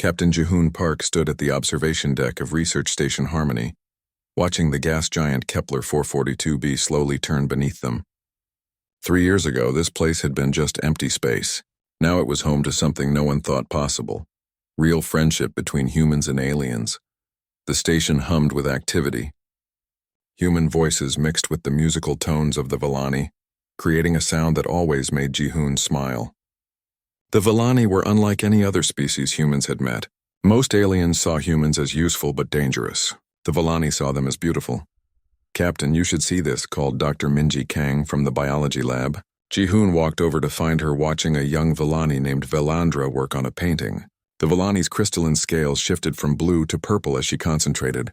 Captain Jihoon Park stood at the observation deck of Research Station Harmony, watching the gas giant Kepler 442b slowly turn beneath them. 3 years ago, this place had been just empty space. Now it was home to something no one thought possible. Real friendship between humans and aliens. The station hummed with activity. Human voices mixed with the musical tones of the Villani, creating a sound that always made Jihoon smile. The Villani were unlike any other species humans had met. Most aliens saw humans as useful but dangerous. The Villani saw them as beautiful. "Captain, you should see this," called Dr. Minji Kang from the biology lab. Jihoon walked over to find her watching a young Villani named Velandra work on a painting. The Villani's crystalline scales shifted from blue to purple as she concentrated.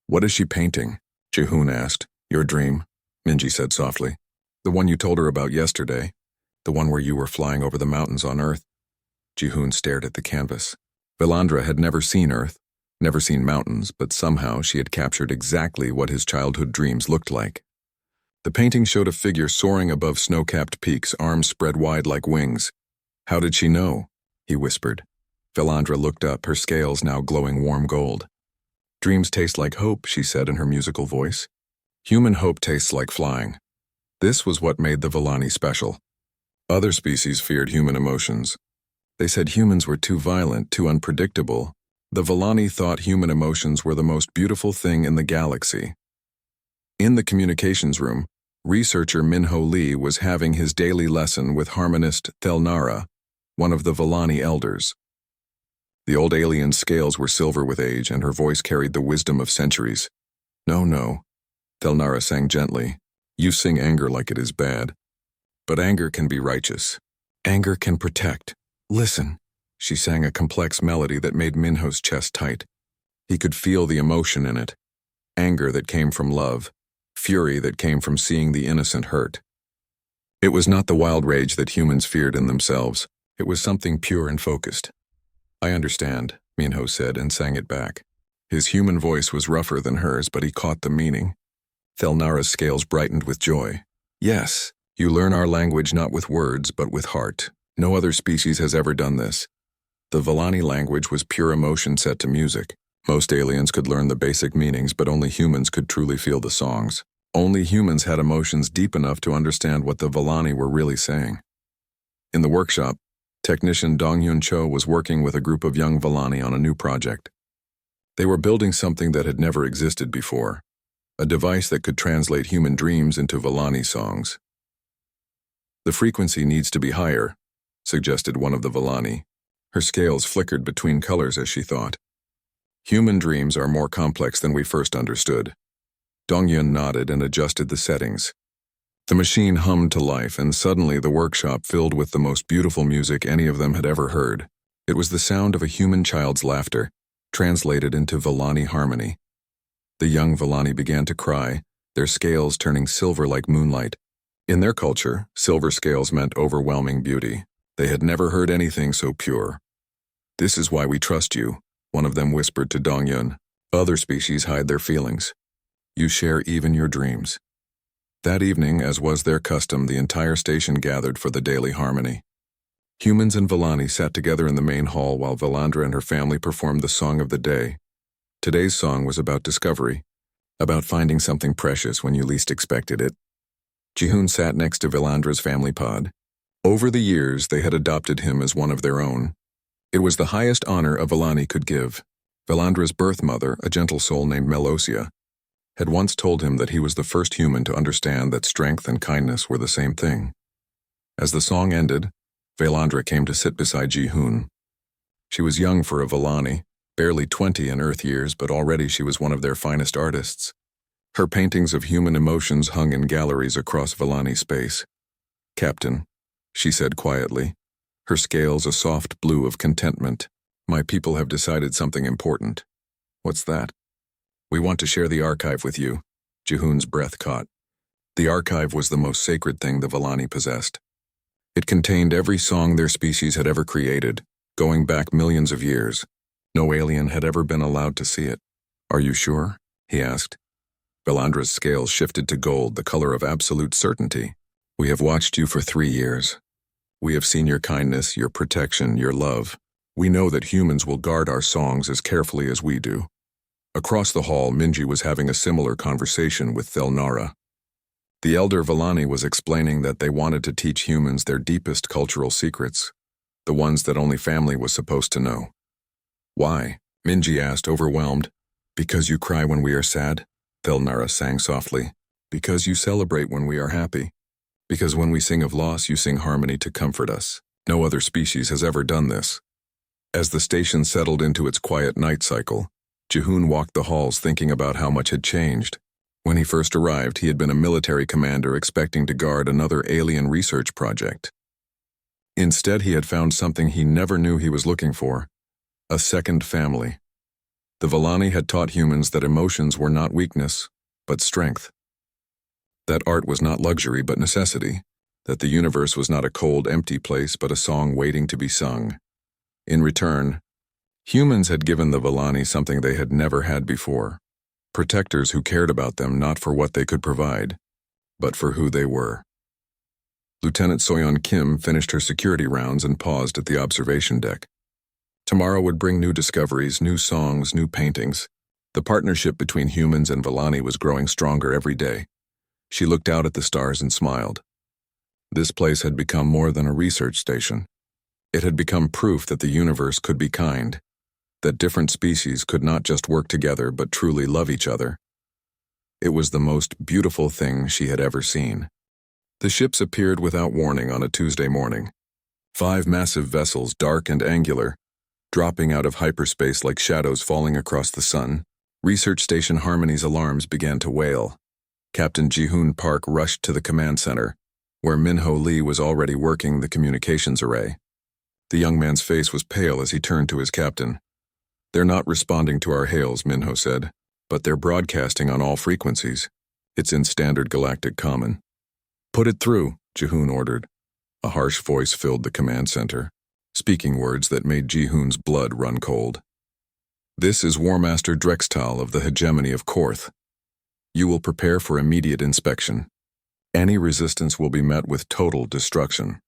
"What is she painting?" Jihoon asked. "Your dream," Minji said softly. "The one you told her about yesterday. The one where you were flying over the mountains on Earth." Jihoon stared at the canvas. Velandra had never seen Earth, never seen mountains, but somehow she had captured exactly what his childhood dreams looked like. The painting showed a figure soaring above snow-capped peaks, arms spread wide like wings. "How did she know?" he whispered. Velandra looked up, her scales now glowing warm gold. "Dreams taste like hope," she said in her musical voice. "Human hope tastes like flying." This was what made the Villani special. Other species feared human emotions. They said humans were too violent, too unpredictable. The Villani thought human emotions were the most beautiful thing in the galaxy. In the communications room, researcher Minho Lee was having his daily lesson with harmonist Thelnara, one of the Villani elders. The old alien's scales were silver with age, and her voice carried the wisdom of centuries. No, Thelnara sang gently. "You sing anger like it is bad. But anger can be righteous. Anger can protect. Listen." She sang a complex melody that made Minho's chest tight. He could feel the emotion in it. Anger that came from love. Fury that came from seeing the innocent hurt. It was not the wild rage that humans feared in themselves. It was something pure and focused. "I understand," Minho said and sang it back. His human voice was rougher than hers, but he caught the meaning. Thelnara's scales brightened with joy. "Yes. You learn our language not with words, but with heart. No other species has ever done this." The Villani language was pure emotion set to music. Most aliens could learn the basic meanings, but only humans could truly feel the songs. Only humans had emotions deep enough to understand what the Villani were really saying. In the workshop, technician Donghyun Cho was working with a group of young Villani on a new project. They were building something that had never existed before, a device that could translate human dreams into Villani songs. "The frequency needs to be higher," suggested one of the Villani. Her scales flickered between colors as she thought. "Human dreams are more complex than we first understood." Dongyun nodded and adjusted the settings. The machine hummed to life, and suddenly the workshop filled with the most beautiful music any of them had ever heard. It was the sound of a human child's laughter, translated into Villani harmony. The young Villani began to cry, their scales turning silver like moonlight. In their culture, silver scales meant overwhelming beauty. They had never heard anything so pure. "This is why we trust you," one of them whispered to Dongyun. "Other species hide their feelings. You share even your dreams." That evening, as was their custom, the entire station gathered for the daily harmony. Humans and Villani sat together in the main hall while Velandra and her family performed the song of the day. Today's song was about discovery, about finding something precious when you least expected it. Jihoon sat next to Velandra's family pod. Over the years, they had adopted him as one of their own. It was the highest honor a Villani could give. Velandra's birth mother, a gentle soul named Melosia, had once told him that he was the first human to understand that strength and kindness were the same thing. As the song ended, Velandra came to sit beside Jihoon. She was young for a Villani, barely 20 in Earth years, but already she was one of their finest artists. Her paintings of human emotions hung in galleries across Villani space. "Captain," she said quietly, her scales a soft blue of contentment, "my people have decided something important." "What's that?" "We want to share the archive with you." Jihoon's breath caught. The archive was the most sacred thing the Villani possessed. It contained every song their species had ever created, going back millions of years. No alien had ever been allowed to see it. "Are you sure?" he asked. Velandra's scales shifted to gold, the color of absolute certainty. "We have watched you for 3 years. We have seen your kindness, your protection, your love. We know that humans will guard our songs as carefully as we do. Across the hall, Minji was having a similar conversation with Thelnara. The elder Villani was explaining that they wanted to teach humans their deepest cultural secrets, the ones that only family was supposed to know. Why? Minji asked, overwhelmed. Because you cry when we are sad, Thelnara sang softly. Because you celebrate when we are happy. Because when we sing of loss, you sing harmony to comfort us. No other species has ever done this. As the station settled into its quiet night cycle, Jihoon walked the halls thinking about how much had changed. When he first arrived, he had been a military commander expecting to guard another alien research project. Instead, he had found something he never knew he was looking for: a second family. The Villani had taught humans that emotions were not weakness, but strength. That art was not luxury, but necessity. That the universe was not a cold, empty place, but a song waiting to be sung. In return, humans had given the Villani something they had never had before: protectors who cared about them not for what they could provide, but for who they were. Lieutenant Soyeon Kim finished her security rounds and paused at the observation deck. Tomorrow would bring new discoveries, new songs, new paintings. The partnership between humans and Villani was growing stronger every day. She looked out at the stars and smiled. This place had become more than a research station. It had become proof that the universe could be kind, that different species could not just work together but truly love each other. It was the most beautiful thing she had ever seen. The ships appeared without warning on a Tuesday morning. 5 massive vessels, dark and angular, dropping out of hyperspace like shadows falling across the sun. Research Station Harmony's alarms began to wail. Captain Jihoon Park rushed to the command center, where Minho Lee was already working the communications array. The young man's face was pale as he turned to his captain. "They're not responding to our hails," Minho said, "but they're broadcasting on all frequencies. It's in standard galactic common." "Put it through," Jihoon ordered. A harsh voice filled the command center, speaking words that made Jihoon's blood run cold. "This is War Master Drextal of the hegemony of Korth. You will prepare for immediate inspection. Any resistance will be met with total destruction."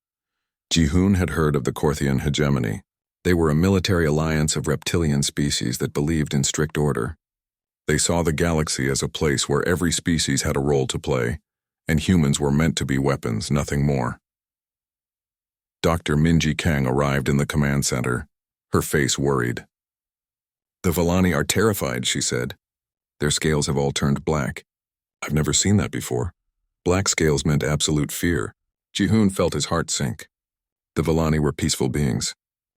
Jihoon had heard of the Korthian hegemony. They were a military alliance of reptilian species that believed in strict order. They saw the galaxy as a place where every species had a role to play, and humans were meant to be weapons, nothing more. Dr. Minji Kang arrived in the command center, her face worried. "The Villani are terrified," she said. "Their scales have all turned black. I've never seen that before." Black scales meant absolute fear. Jihoon felt his heart sink. The Villani were peaceful beings.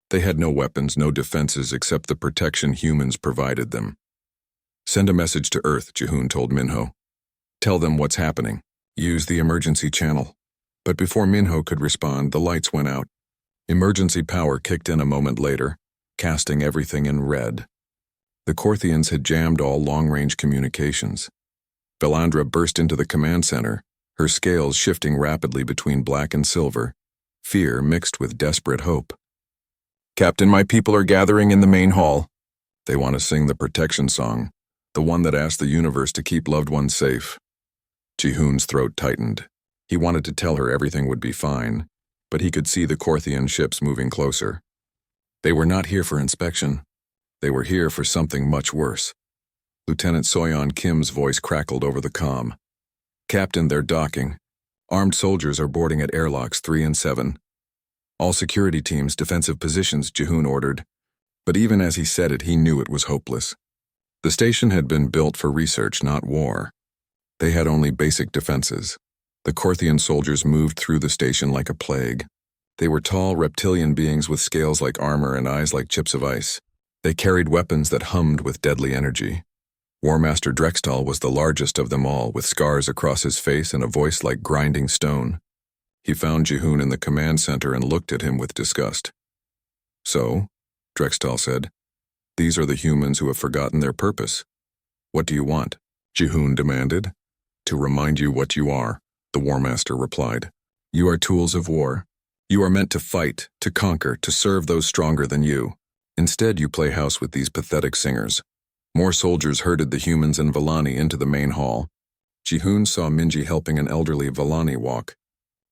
They had no weapons, no defenses except the protection humans provided them. "Send a message to Earth," Jihoon told Minho. "Tell them what's happening. Use the emergency channel." But before Minho could respond, the lights went out. Emergency power kicked in a moment later, casting everything in red. The Korthians had jammed all long-range communications. Velandra burst into the command center, her scales shifting rapidly between black and silver, fear mixed with desperate hope. "Captain, my people are gathering in the main hall. They want to sing the protection song, the one that asked the universe to keep loved ones safe." Jihoon's throat tightened. He wanted to tell her everything would be fine, but he could see the Korthian ships moving closer. They were not here for inspection. They were here for something much worse. Lieutenant Soyeon Kim's voice crackled over the comm. "Captain, they're docking. Armed soldiers are boarding at airlocks 3 and 7. All security teams, defensive positions," Jihoon ordered. But even as he said it, he knew it was hopeless. The station had been built for research, not war. They had only basic defenses. The Korthian soldiers moved through the station like a plague. They were tall, reptilian beings with scales like armor and eyes like chips of ice. They carried weapons that hummed with deadly energy. War Master Drextal was the largest of them all, with scars across his face and a voice like grinding stone. He found Jihoon in the command center and looked at him with disgust. "So," Drextal said, "these are the humans who have forgotten their purpose. What do you want?" Jihoon demanded. "To remind you what you are," the War Master replied. "You are tools of war. You are meant to fight, to conquer, to serve those stronger than you. Instead, you play house with these pathetic singers." More soldiers herded the humans and Villani into the main hall. Jihoon saw Minji helping an elderly Villani walk,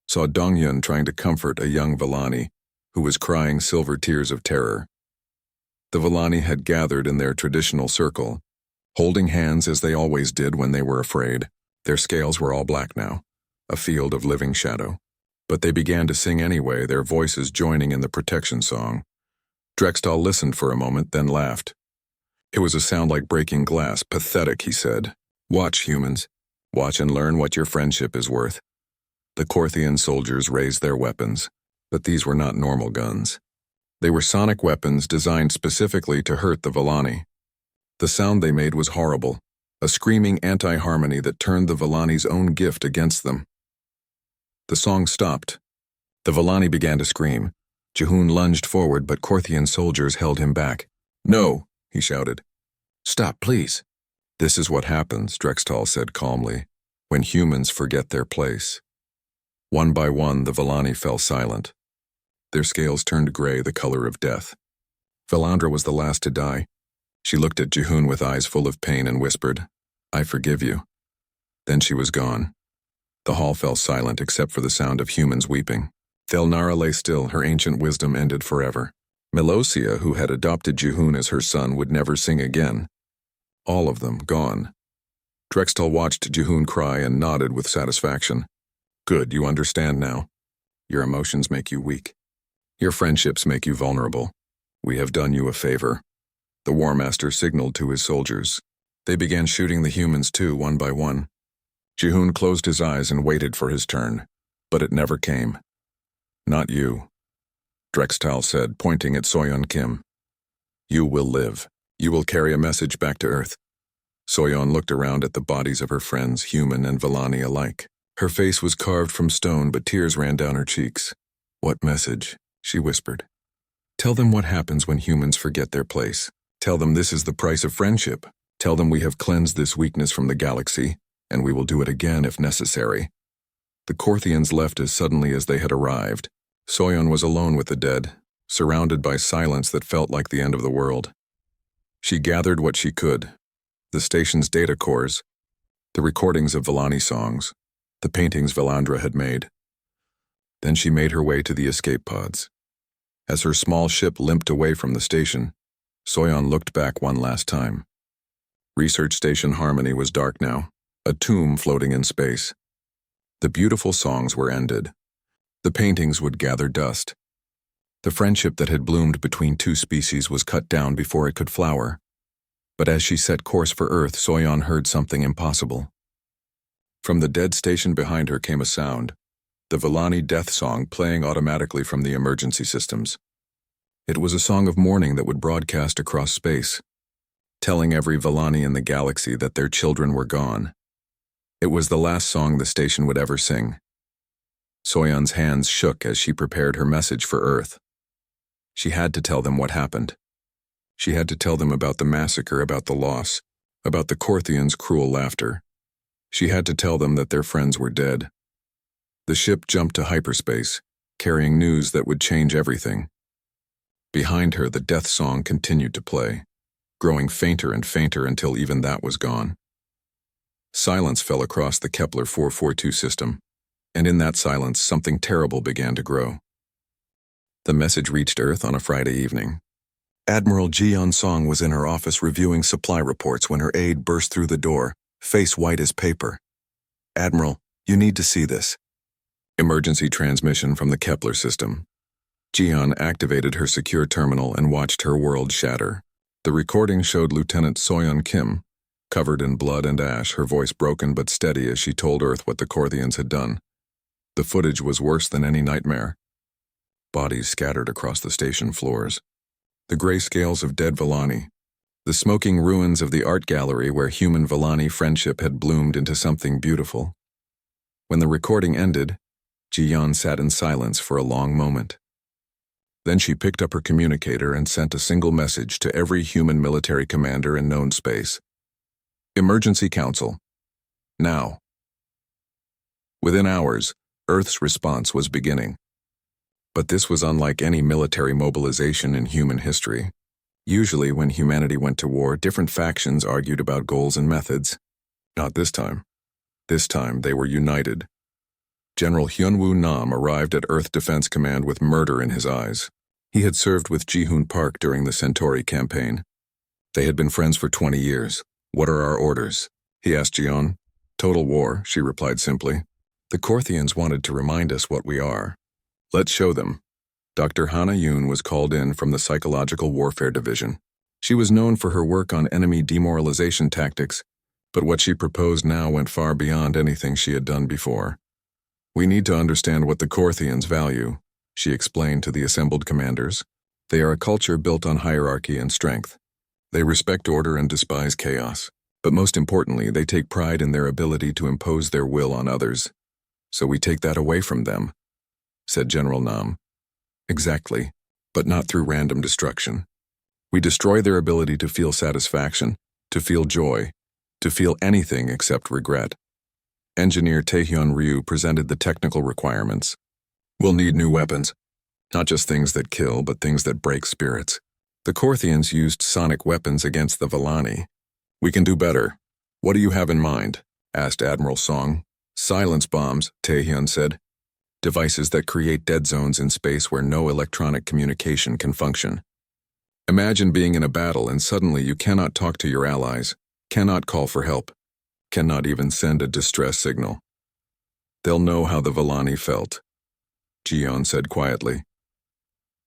saw Dongyun trying to comfort a young Villani who was crying silver tears of terror. The Villani had gathered in their traditional circle, holding hands as they always did when they were afraid. Their scales were all black now, a field of living shadow. But they began to sing anyway, their voices joining in the protection song. Drextal listened for a moment, then laughed. It was a sound like breaking glass. Pathetic, he said. Watch, humans. Watch and learn what your friendship is worth. The Korthian soldiers raised their weapons, but these were not normal guns. They were sonic weapons designed specifically to hurt the Villani. The sound they made was horrible, a screaming anti-harmony that turned the Villani's own gift against them. The song stopped. The Villani began to scream. Jehun lunged forward, but Korthian soldiers held him back. "No," he shouted. "Stop, please." "This is what happens," Drextal said calmly, "when humans forget their place." One by one, the Villani fell silent. Their scales turned gray, the color of death. Valandra was the last to die. She looked at Jehun with eyes full of pain and whispered, "I forgive you." Then she was gone. The hall fell silent except for the sound of humans weeping. Thelnara lay still, her ancient wisdom ended forever. Melosia, who had adopted Jehun as her son, would never sing again. All of them gone. Drextal watched Jehun cry and nodded with satisfaction. "Good, you understand now. Your emotions make you weak. Your friendships make you vulnerable. We have done you a favor." The War Master signaled to his soldiers. They began shooting the humans too, one by one. Jehun closed his eyes and waited for his turn, but it never came. "Not you," Drextal said, pointing at Soyeon Kim. "You will live. You will carry a message back to Earth." Soyeon looked around at the bodies of her friends, human and Villani alike. Her face was carved from stone, but tears ran down her cheeks. "What message?" she whispered. "Tell them what happens when humans forget their place. Tell them this is the price of friendship. Tell them we have cleansed this weakness from the galaxy, and we will do it again if necessary." The Korthians left as suddenly as they had arrived. Soyeon was alone with the dead, surrounded by silence that felt like the end of the world. She gathered what she could: the station's data cores, the recordings of Villani songs, the paintings Valandra had made. Then she made her way to the escape pods. As her small ship limped away from the station, Soyeon looked back one last time. Research Station Harmony was dark now, a tomb floating in space. The beautiful songs were ended. The paintings would gather dust. The friendship that had bloomed between two species was cut down before it could flower. But as she set course for Earth, Soyeon heard something impossible. From the dead station behind her came a sound, the Villani death song playing automatically from the emergency systems. It was a song of mourning that would broadcast across space, telling every Villani in the galaxy that their children were gone. It was the last song the station would ever sing. Soyeon's hands shook as she prepared her message for Earth. She had to tell them what happened. She had to tell them about the massacre, about the loss, about the Korthians' cruel laughter. She had to tell them that their friends were dead. The ship jumped to hyperspace, carrying news that would change everything. Behind her, the death song continued to play, growing fainter and fainter until even that was gone. Silence fell across the Kepler 442 system, and in that silence, something terrible began to grow. The message reached Earth on a Friday evening. Admiral Ji Song was in her office reviewing supply reports when her aide burst through the door, face white as paper. "Admiral, you need to see this." Emergency transmission from the Kepler system. Jian activated her secure terminal and watched her world shatter. The recording showed Lieutenant Soyeon Kim, covered in blood and ash, her voice broken but steady as she told Earth what the Korthians had done. The footage was worse than any nightmare. Bodies scattered across the station floors. The gray scales of dead Villani. The smoking ruins of the art gallery where human Villani friendship had bloomed into something beautiful. When the recording ended, Ji-yeon sat in silence for a long moment. Then she picked up her communicator and sent a single message to every human military commander in known space. "Emergency Council. Now." Within hours, Earth's response was beginning. But this was unlike any military mobilization in human history. Usually when humanity went to war, different factions argued about goals and methods. Not this time. This time they were united. General Hyunwoo Nam arrived at Earth Defense Command with murder in his eyes. He had served with Ji-hoon Park during the Centauri campaign. They had been friends for 20 years. "What are our orders?" he asked Ji-hoon. "Total war," she replied simply. "The Korthians wanted to remind us what we are. Let's show them." Dr. Hana Yoon was called in from the Psychological Warfare Division. She was known for her work on enemy demoralization tactics, but what she proposed now went far beyond anything she had done before. "We need to understand what the Korthians value," she explained to the assembled commanders. "They are a culture built on hierarchy and strength. They respect order and despise chaos. But most importantly, they take pride in their ability to impose their will on others. So we take that away from them," said General Nam. "Exactly, but not through random destruction. We destroy their ability to feel satisfaction, to feel joy, to feel anything except regret." Engineer Taehyun Ryu presented the technical requirements. "We'll need new weapons. Not just things that kill, but things that break spirits. The Korthians used sonic weapons against the Vellani. We can do better. What do you have in mind?" asked Admiral Song. "Silence bombs," Taehyun said. "Devices that create dead zones in space where no electronic communication can function. Imagine being in a battle and suddenly you cannot talk to your allies, cannot call for help, cannot even send a distress signal. They'll know how the Vellani felt," Ji-hoon said quietly.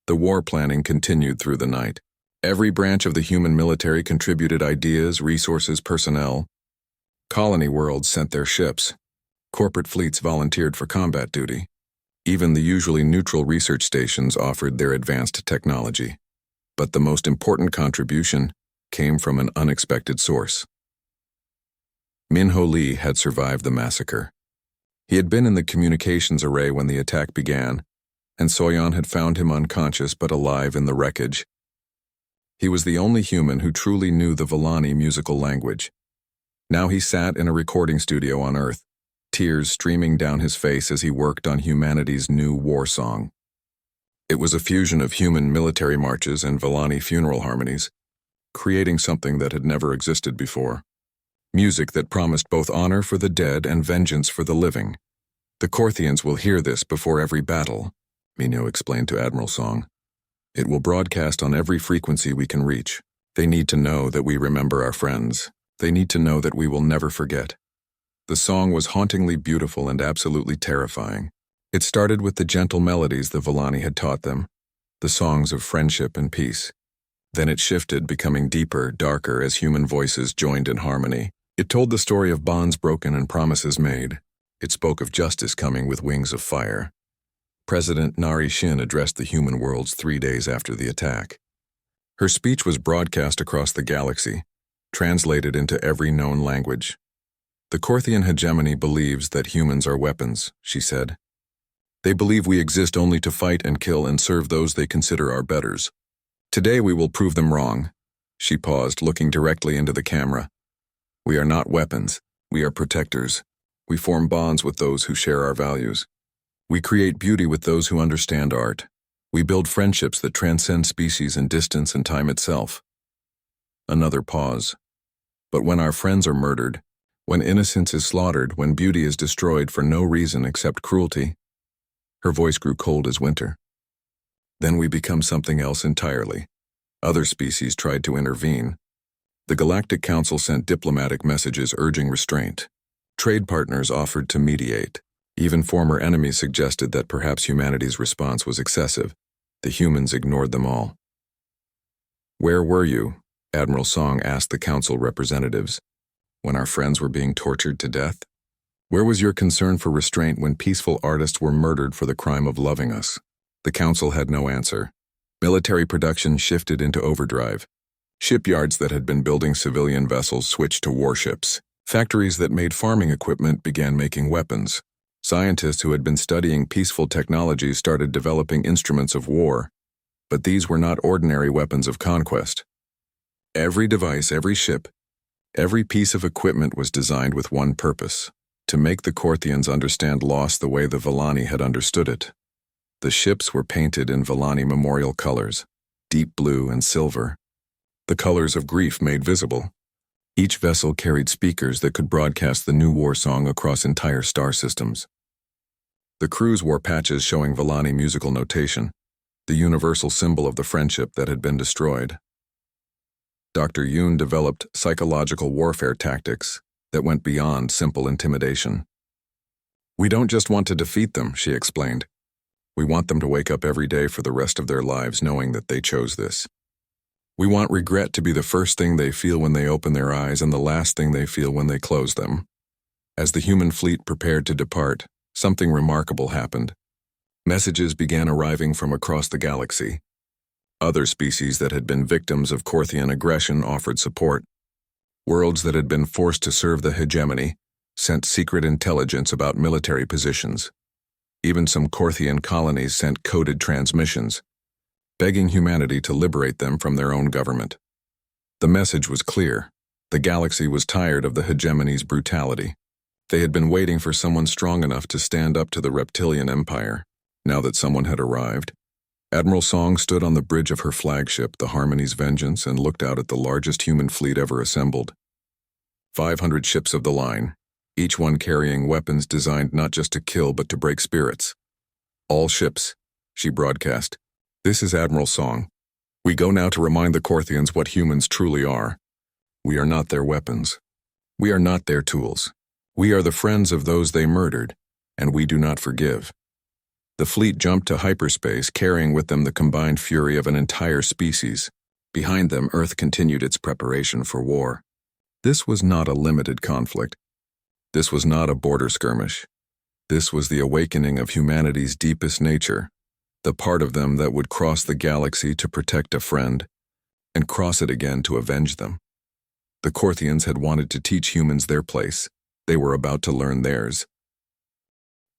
The war planning continued through the night. Every branch of the human military contributed ideas, resources, personnel. Colony worlds sent their ships. Corporate fleets volunteered for combat duty. Even the usually neutral research stations offered their advanced technology. But the most important contribution came from an unexpected source. Min-ho Lee had survived the massacre. He had been in the communications array when the attack began, and Soyeon had found him unconscious but alive in the wreckage. He was the only human who truly knew the Vellani musical language. Now he sat in a recording studio on Earth, tears streaming down his face as he worked on humanity's new war song. It was a fusion of human military marches and Vellani funeral harmonies, creating something that had never existed before. Music that promised both honor for the dead and vengeance for the living. "The Korthians will hear this before every battle," Minho explained to Admiral Song. "It will broadcast on every frequency we can reach. They need to know that we remember our friends. They need to know that we will never forget." The song was hauntingly beautiful and absolutely terrifying. It started with the gentle melodies the Vellani had taught them, the songs of friendship and peace. Then it shifted, becoming deeper, darker as human voices joined in harmony. It told the story of bonds broken and promises made. It spoke of justice coming with wings of fire. President Narration addressed the human worlds 3 days after the attack. Her speech was broadcast across the galaxy, translated into every known language. "The Korthian hegemony believes that humans are weapons," she said. "They believe we exist only to fight and kill and serve those they consider our betters. Today we will prove them wrong." She paused, looking directly into the camera. "We are not weapons. We are protectors. We form bonds with those who share our values. We create beauty with those who understand art. We build friendships that transcend species and distance and time itself." Another pause. "But when our friends are murdered, when innocence is slaughtered, when beauty is destroyed for no reason except cruelty," her voice grew cold as winter, "then we become something else entirely." Other species tried to intervene. The Galactic Council sent diplomatic messages urging restraint. Trade partners offered to mediate. Even former enemies suggested that perhaps humanity's response was excessive. The humans ignored them all. "Where were you?" Admiral Song asked the council representatives. "When our friends were being tortured to death? Where was your concern for restraint when peaceful artists were murdered for the crime of loving us?" The council had no answer. Military production shifted into overdrive. Shipyards that had been building civilian vessels switched to warships. Factories that made farming equipment began making weapons. Scientists who had been studying peaceful technologies started developing instruments of war. But these were not ordinary weapons of conquest. Every device, every ship, every piece of equipment was designed with one purpose: to make the Korthians understand loss the way the Vellani had understood it. The ships were painted in Vellani memorial colors, deep blue and silver, the colors of grief made visible. Each vessel carried speakers that could broadcast the new war song across entire star systems. The crews wore patches showing Vellani musical notation. the universal symbol of the friendship that had been destroyed. Dr. Yoon developed psychological warfare tactics that went beyond simple intimidation. "We don't just want to defeat them," she explained. "We want them to wake up every day for the rest of their lives knowing that they chose this. We want regret to be the first thing they feel when they open their eyes and the last thing they feel when they close them." As the human fleet prepared to depart, something remarkable happened. Messages began arriving from across the galaxy. Other species that had been victims of Korthian aggression offered support. Worlds that had been forced to serve the hegemony sent secret intelligence about military positions. Even some Korthian colonies sent coded transmissions, begging humanity to liberate them from their own government. The message was clear. The galaxy was tired of the hegemony's brutality. They had been waiting for someone strong enough to stand up to the reptilian empire. Now that someone had arrived, Admiral Song stood on the bridge of her flagship, the Harmony's Vengeance, and looked out at the largest human fleet ever assembled. 500 ships of the line, each one carrying weapons designed not just to kill but to break spirits. "All ships," she broadcast. "This is Admiral Song. We go now to remind the Korthians what humans truly are. We are not their weapons. We are not their tools. We are the friends of those they murdered, and we do not forgive." The fleet jumped to hyperspace, carrying with them the combined fury of an entire species. Behind them, Earth continued its preparation for war. This was not a limited conflict. This was not a border skirmish. This was the awakening of humanity's deepest nature, the part of them that would cross the galaxy to protect a friend, and cross it again to avenge them. The Korthians had wanted to teach humans their place. They were about to learn theirs.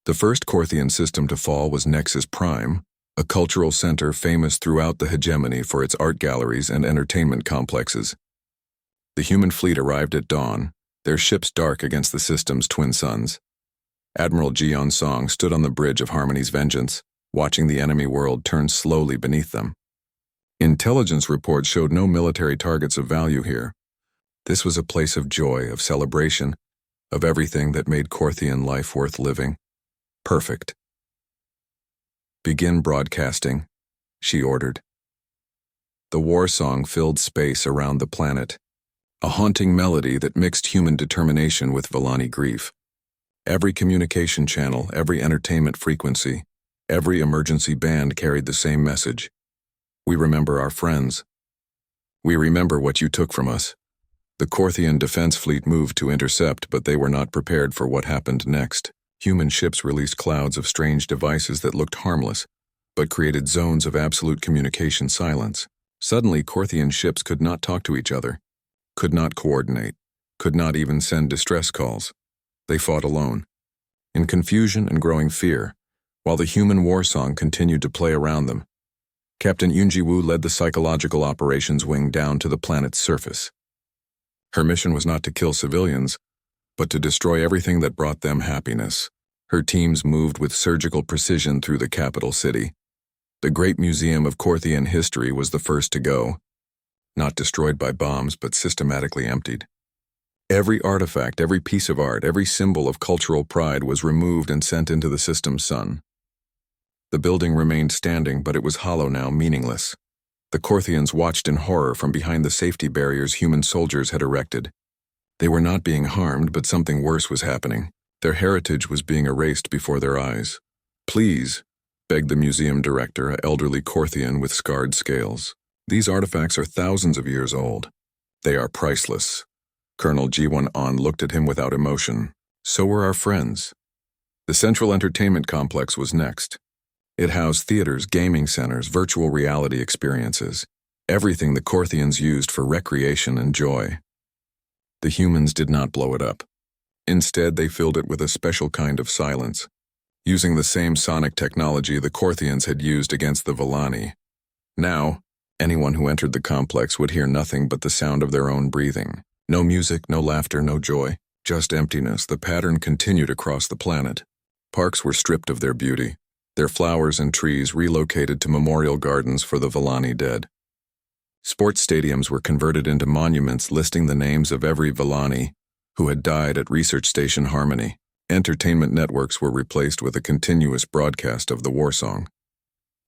The first Korthian system to fall was Nexus Prime, a cultural center famous throughout the hegemony for its art galleries and entertainment complexes. The human fleet arrived at dawn, their ships dark against the system's twin suns. Admiral Jeon Song stood on the bridge of Harmony's Vengeance, watching the enemy world turn slowly beneath them. Intelligence reports showed no military targets of value here. This was a place of joy, of celebration, of everything that made Korthian life worth living. Perfect. "Begin broadcasting," she ordered. The war song filled space around the planet, a haunting melody that mixed human determination with Villani grief. Every communication channel, every entertainment frequency, every emergency band carried the same message. "We remember our friends. We remember what you took from us." The Korthian defense fleet moved to intercept, but they were not prepared for what happened next. Human ships released clouds of strange devices that looked harmless, but created zones of absolute communication silence. Suddenly, Korthian ships could not talk to each other, could not coordinate, could not even send distress calls. They fought alone, in confusion and growing fear, while the human war song continued to play around them. Captain Yunji-woo led the psychological operations wing down to the planet's surface. Her mission was not to kill civilians, but to destroy everything that brought them happiness. Her teams moved with surgical precision through the capital city. The Great Museum of Korthian History was the first to go, not destroyed by bombs, but systematically emptied. Every artifact, every piece of art, every symbol of cultural pride was removed and sent into the system's sun. The building remained standing, but it was hollow now, meaningless. The Korthians watched in horror from behind the safety barriers human soldiers had erected. They were not being harmed, but something worse was happening. Their heritage was being erased before their eyes. "Please," begged the museum director, an elderly Korthian with scarred scales. "These artifacts are thousands of years old. They are priceless." Colonel Ji-won-an looked at him without emotion. "So were our friends." The central entertainment complex was next. It housed theaters, gaming centers, virtual reality experiences, everything the Korthians used for recreation and joy. The humans did not blow it up. Instead, they filled it with a special kind of silence, using the same sonic technology the Korthians had used against the Villani. Now, anyone who entered the complex would hear nothing but the sound of their own breathing. No music, no laughter, no joy, just emptiness. The pattern continued across the planet. Parks were stripped of their beauty, their flowers and trees relocated to memorial gardens for the Villani dead. Sports stadiums were converted into monuments listing the names of every Villani who had died at Research Station Harmony. Entertainment networks were replaced with a continuous broadcast of the war song.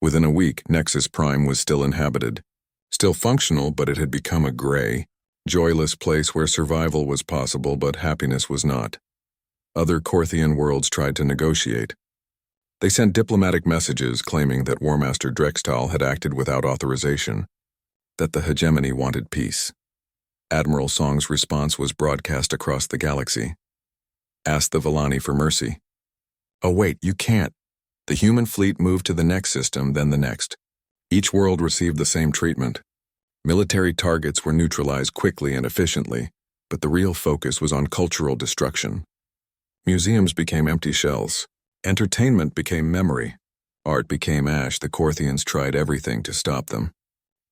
Within a week, Nexus Prime was still inhabited. Still functional, but it had become a gray, joyless place where survival was possible but happiness was not. Other Korthian worlds tried to negotiate. They sent diplomatic messages claiming that War Master Drextal had acted without authorization, that the hegemony wanted peace. Admiral Song's response was broadcast across the galaxy. Ask the Villani for mercy. Oh wait, you can't. The human fleet moved to the next system, then the next. Each world received the same treatment. Military targets were neutralized quickly and efficiently, but the real focus was on cultural destruction. Museums became empty shells. Entertainment became memory. Art became ash. The Korthians tried everything to stop them.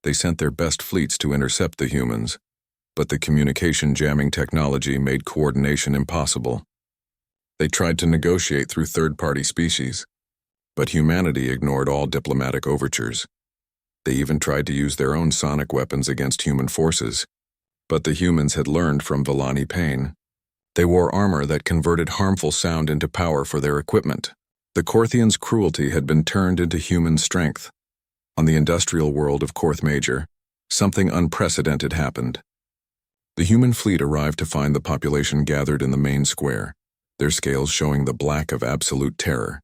They sent their best fleets to intercept the humans, but the communication jamming technology made coordination impossible. They tried to negotiate through third-party species, but humanity ignored all diplomatic overtures. They even tried to use their own sonic weapons against human forces, but the humans had learned from Villani pain. They wore armor that converted harmful sound into power for their equipment. The Korthians' cruelty had been turned into human strength. On the industrial world of Korth Major, something unprecedented happened. The human fleet arrived to find the population gathered in the main square, their scales showing the black of absolute terror.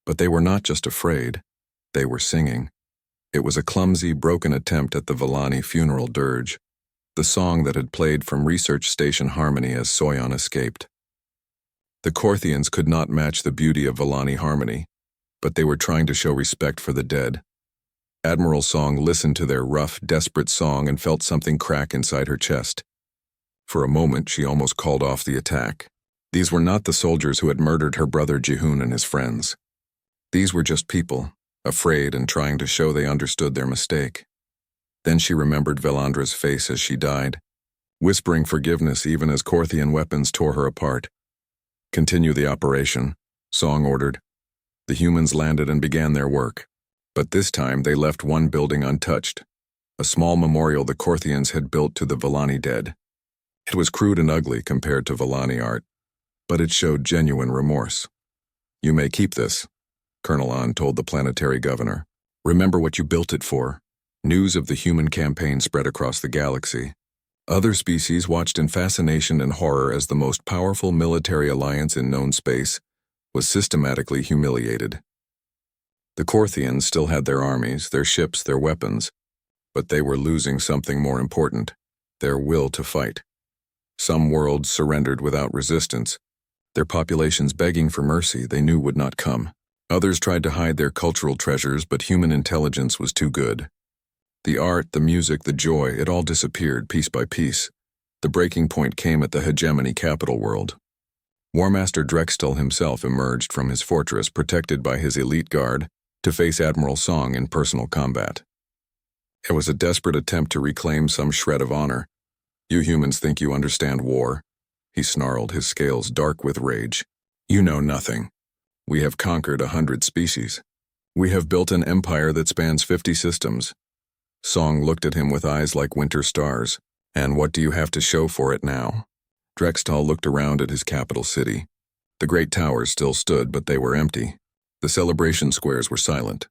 But they were not just afraid, they were singing. It was a clumsy, broken attempt at the Villani funeral dirge, the song that had played from Research Station Harmony as Soyon escaped. The Korthians could not match the beauty of Villani harmony, but they were trying to show respect for the dead. Admiral Song listened to their rough, desperate song and felt something crack inside her chest. For a moment, she almost called off the attack. These were not the soldiers who had murdered her brother Jihun and his friends. These were just people, afraid and trying to show they understood their mistake. Then she remembered Velandra's face as she died, whispering forgiveness even as Korthian weapons tore her apart. Continue the operation, Song ordered. The humans landed and began their work. But this time they left one building untouched, a small memorial the Korthians had built to the Villani dead. It was crude and ugly compared to Villani art, but it showed genuine remorse. You may keep this, Colonel An told the planetary governor. Remember what you built it for. News of the human campaign spread across the galaxy. Other species watched in fascination and horror as the most powerful military alliance in known space was systematically humiliated. The Korthians still had their armies, their ships, their weapons, but they were losing something more important, their will to fight. Some worlds surrendered without resistance, their populations begging for mercy they knew would not come. Others tried to hide their cultural treasures, but human intelligence was too good. The art, the music, the joy, it all disappeared piece by piece. The breaking point came at the hegemony capital world. War Master Drextal himself emerged from his fortress protected by his elite guard to face Admiral Song in personal combat. It was a desperate attempt to reclaim some shred of honor. You humans think you understand war, he snarled, his scales dark with rage. You know nothing. We have conquered 100 species. We have built an empire that spans 50 systems. Song looked at him with eyes like winter stars. And what do you have to show for it now? Drextal looked around at his capital city. The great towers still stood, but they were empty. The celebration squares were silent.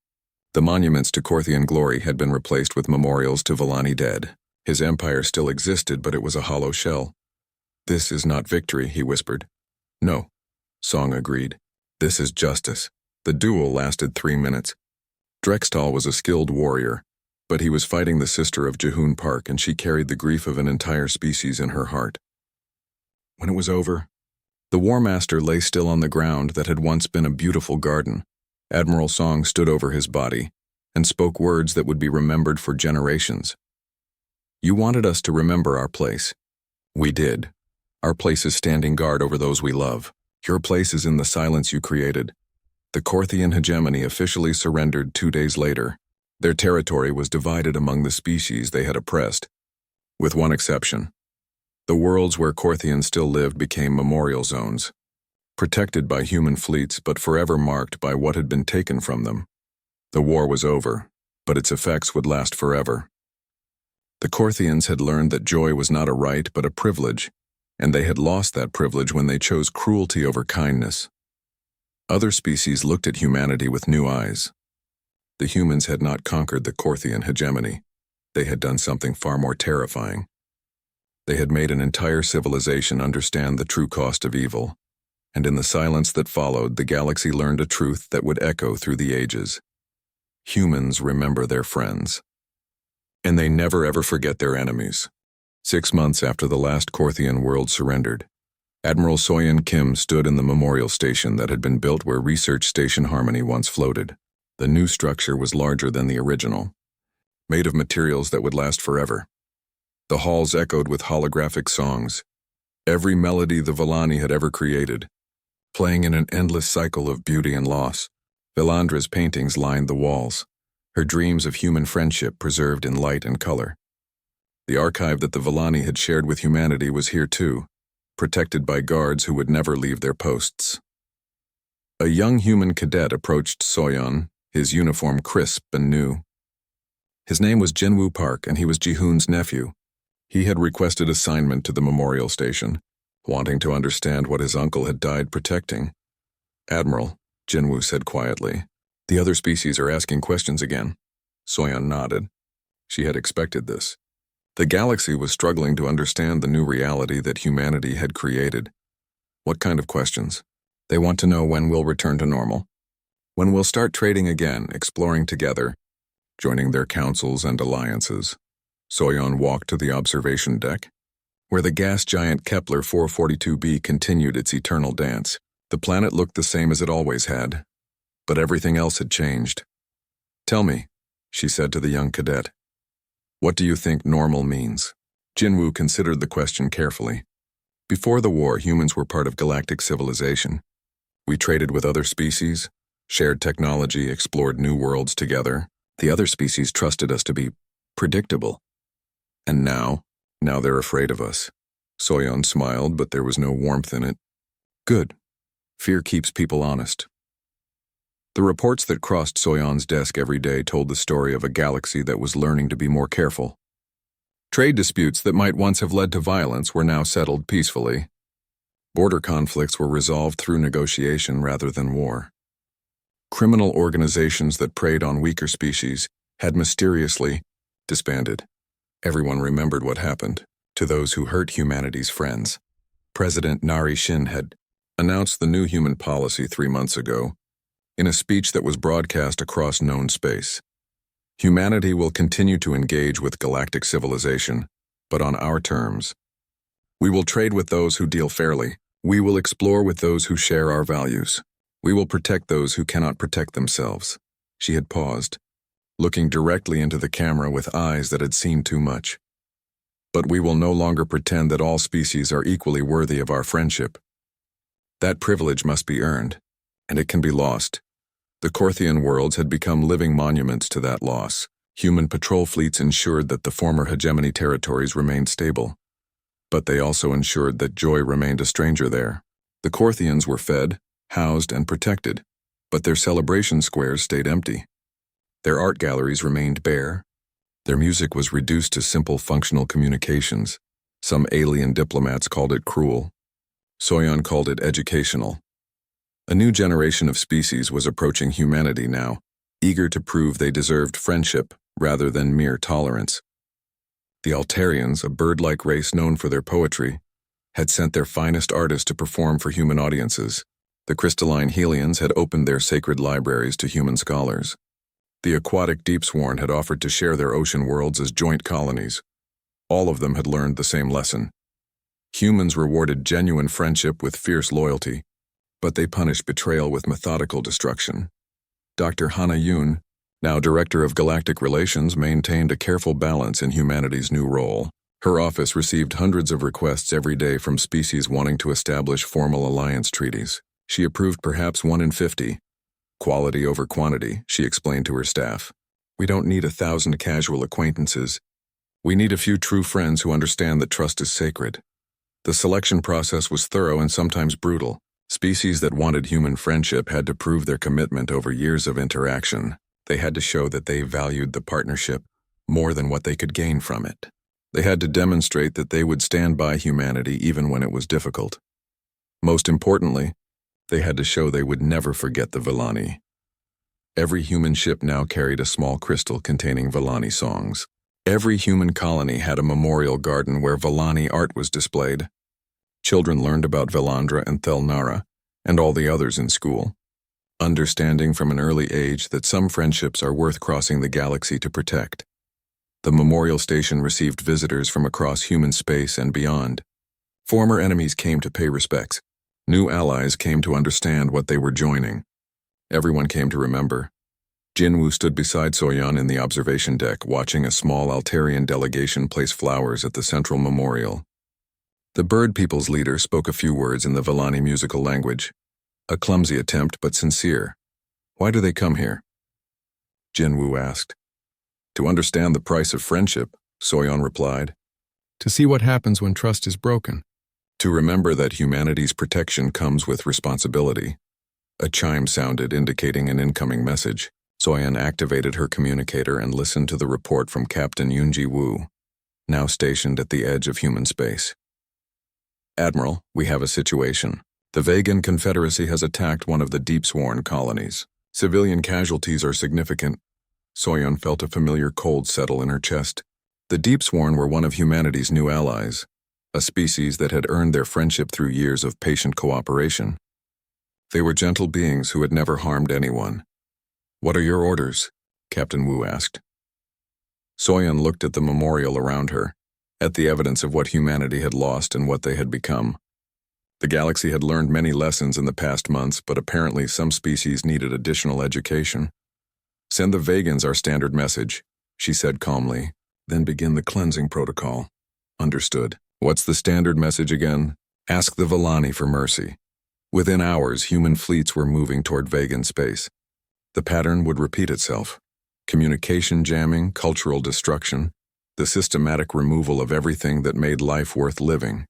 The monuments to Korthian glory had been replaced with memorials to Villani dead. His empire still existed, but it was a hollow shell. This is not victory, he whispered. No, Song agreed. This is justice. The duel lasted 3 minutes. Drextal was a skilled warrior, but he was fighting the sister of Jihun Park, and she carried the grief of an entire species in her heart. When it was over, the War Master lay still on the ground that had once been a beautiful garden. Admiral Song stood over his body and spoke words that would be remembered for generations. You wanted us to remember our place. We did. Our place is standing guard over those we love. Your place is in the silence you created. The Korthian hegemony officially surrendered 2 days later. Their territory was divided among the species they had oppressed, with one exception. The worlds where Korthians still lived became memorial zones, protected by human fleets but forever marked by what had been taken from them. The war was over, but its effects would last forever. The Korthians had learned that joy was not a right but a privilege, and they had lost that privilege when they chose cruelty over kindness. Other species looked at humanity with new eyes. The humans had not conquered the Korthian hegemony. They had done something far more terrifying. They had made an entire civilization understand the true cost of evil, and in the silence that followed, the galaxy learned a truth that would echo through the ages. Humans remember their friends, and they never ever forget their enemies. 6 months after the last Korthian world surrendered, Admiral Soyeon Kim stood in the memorial station that had been built where Research Station Harmony once floated. The new structure was larger than the original, made of materials that would last forever. The halls echoed with holographic songs, every melody the Villani had ever created, playing in an endless cycle of beauty and loss. Villandra's paintings lined the walls, her dreams of human friendship preserved in light and color. The archive that the Villani had shared with humanity was here too, protected by guards who would never leave their posts. A young human cadet approached Soyeon, his uniform crisp and new. His name was Jinwoo Park, and he was Ji-hoon's nephew. He had requested assignment to the memorial station, wanting to understand what his uncle had died protecting. "Admiral," Jinwoo said quietly, "the other species are asking questions again." Soyeon nodded. She had expected this. The galaxy was struggling to understand the new reality that humanity had created. "What kind of questions?" "They want to know when we'll return to normal. When we'll start trading again, exploring together, joining their councils and alliances." Soyeon walked to the observation deck, where the gas giant Kepler 442b continued its eternal dance. The planet looked the same as it always had, but everything else had changed. "Tell me," she said to the young cadet, "what do you think normal means?" Jinwoo considered the question carefully. Before the war, humans were part of galactic civilization. We traded with other species, shared technology, explored new worlds together. The other species trusted us to be predictable. And now they're afraid of us. Soyeon smiled, but there was no warmth in it. "Good. Fear keeps people honest." The reports that crossed Soyeon's desk every day told the story of a galaxy that was learning to be more careful. Trade disputes that might once have led to violence were now settled peacefully. Border conflicts were resolved through negotiation rather than war. Criminal organizations that preyed on weaker species had mysteriously disbanded. Everyone remembered what happened to those who hurt humanity's friends. President Narration had announced the new human policy 3 months ago in a speech that was broadcast across known space. Humanity will continue to engage with galactic civilization, but on our terms. We will trade with those who deal fairly. We will explore with those who share our values. We will protect those who cannot protect themselves. She had paused, looking directly into the camera with eyes that had seen too much. But we will no longer pretend that all species are equally worthy of our friendship. That privilege must be earned, and it can be lost. The Korthian worlds had become living monuments to that loss. Human patrol fleets ensured that the former hegemony territories remained stable, but they also ensured that joy remained a stranger there. The Korthians were fed, housed, and protected, but their celebration squares stayed empty. Their art galleries remained bare. Their music was reduced to simple functional communications. Some alien diplomats called it cruel. Soyeon called it educational. A new generation of species was approaching humanity now, eager to prove they deserved friendship rather than mere tolerance. The Altarians, a bird-like race known for their poetry, had sent their finest artists to perform for human audiences. The crystalline Helians had opened their sacred libraries to human scholars. The aquatic Deepsworn had offered to share their ocean worlds as joint colonies. All of them had learned the same lesson. Humans rewarded genuine friendship with fierce loyalty, but they punished betrayal with methodical destruction. Dr. Hana Yoon, now Director of Galactic Relations, maintained a careful balance in humanity's new role. Her office received hundreds of requests every day from species wanting to establish formal alliance treaties. She approved perhaps 1 in 50. Quality over quantity, she explained to her staff. We don't need 1,000 casual acquaintances. We need a few true friends who understand that trust is sacred. The selection process was thorough and sometimes brutal. Species that wanted human friendship had to prove their commitment over years of interaction. They had to show that they valued the partnership more than what they could gain from it. They had to demonstrate that they would stand by humanity even when it was difficult. Most importantly, they had to show they would never forget the Villani. Every human ship now carried a small crystal containing Villani songs. Every human colony had a memorial garden where Villani art was displayed. Children learned about Velandra and Thelnara, and all the others in school, understanding from an early age that some friendships are worth crossing the galaxy to protect. The memorial station received visitors from across human space and beyond. Former enemies came to pay respects. New allies came to understand what they were joining. Everyone came to remember. Jinwoo stood beside Soyeon in the observation deck, watching a small Altarian delegation place flowers at the central memorial. The bird people's leader spoke a few words in the Villani musical language. A clumsy attempt, but sincere. "Why do they come here?" Jinwoo asked. "To understand the price of friendship," Soyeon replied. "To see what happens when trust is broken. To remember that humanity's protection comes with responsibility." A chime sounded, indicating an incoming message. Soyeon activated her communicator and listened to the report from Captain Yoonji Woo, now stationed at the edge of human space. "Admiral, we have a situation. The Vegan Confederacy has attacked one of the Deepsworn colonies. Civilian casualties are significant." Soyeon felt a familiar cold settle in her chest. The Deepsworn were one of humanity's new allies, a species that had earned their friendship through years of patient cooperation. They were gentle beings who had never harmed anyone. "What are your orders?" Captain Wu asked. Soyeon looked at the memorial around her, at the evidence of what humanity had lost and what they had become. The galaxy had learned many lessons in the past months, but apparently some species needed additional education. "Send the Vegans our standard message," she said calmly, "then begin the cleansing protocol." "Understood. What's the standard message again?" "Ask the Villani for mercy." Within hours, human fleets were moving toward Vegan space. The pattern would repeat itself. Communication jamming, cultural destruction, the systematic removal of everything that made life worth living.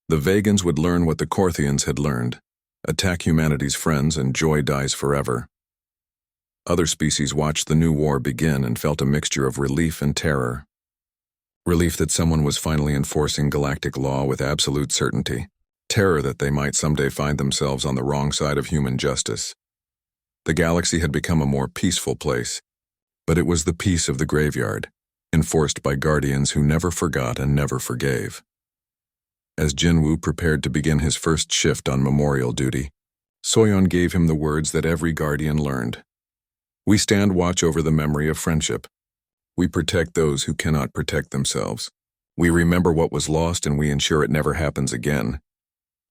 The Vegans would learn what the Korthians had learned: attack humanity's friends and joy dies forever. Other species watched the new war begin and felt a mixture of relief and terror. Relief that someone was finally enforcing galactic law with absolute certainty. Terror that they might someday find themselves on the wrong side of human justice. The galaxy had become a more peaceful place, but it was the peace of the graveyard, enforced by guardians who never forgot and never forgave. As Jinwoo prepared to begin his first shift on memorial duty, Soyeon gave him the words that every guardian learned. "We stand watch over the memory of friendship. We protect those who cannot protect themselves. We remember what was lost and we ensure it never happens again."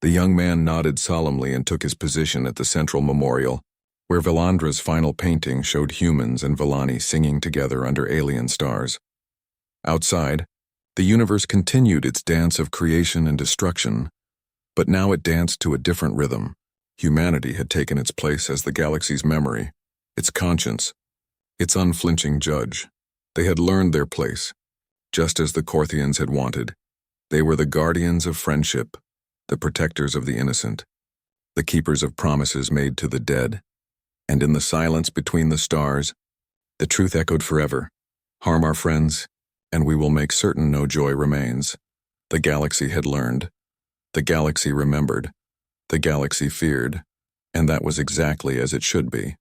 The young man nodded solemnly and took his position at the central memorial, where Villandra's final painting showed humans and Villani singing together under alien stars. Outside, the universe continued its dance of creation and destruction, but now it danced to a different rhythm. Humanity had taken its place as the galaxy's memory, its conscience, its unflinching judge. They had learned their place, just as the Korthians had wanted. They were the guardians of friendship, the protectors of the innocent, the keepers of promises made to the dead. And in the silence between the stars, the truth echoed forever: harm our friends, and we will make certain no joy remains. The galaxy had learned. The galaxy remembered. The galaxy feared. And that was exactly as it should be.